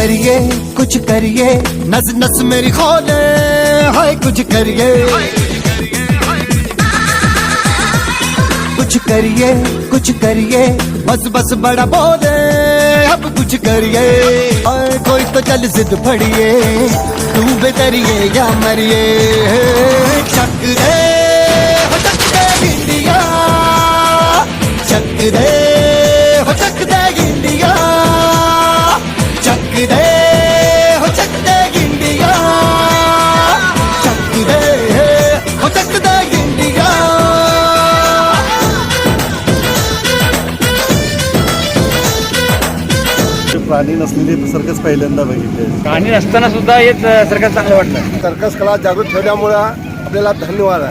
कुछ करिए नस नस मेरी खोले हाय कुछ करिए कुछ करिए बस बस बड़ा बोले अब कुछ करिए और कोई तो चल जिद फड़िए तू बेतरिए या मरिए चक दे इंडिया चक दे इंडिया चक दे इंडिया चक दे इंडिया प्राणी नसलेली सर्कस पहिल्यांदा बघितले. प्राणी नसताना सुद्धा हेच सरकार चांगलं वाटलं. सर्कस कला जागृत ठेवल्यामुळे आपल्याला धन्यवाद आहे.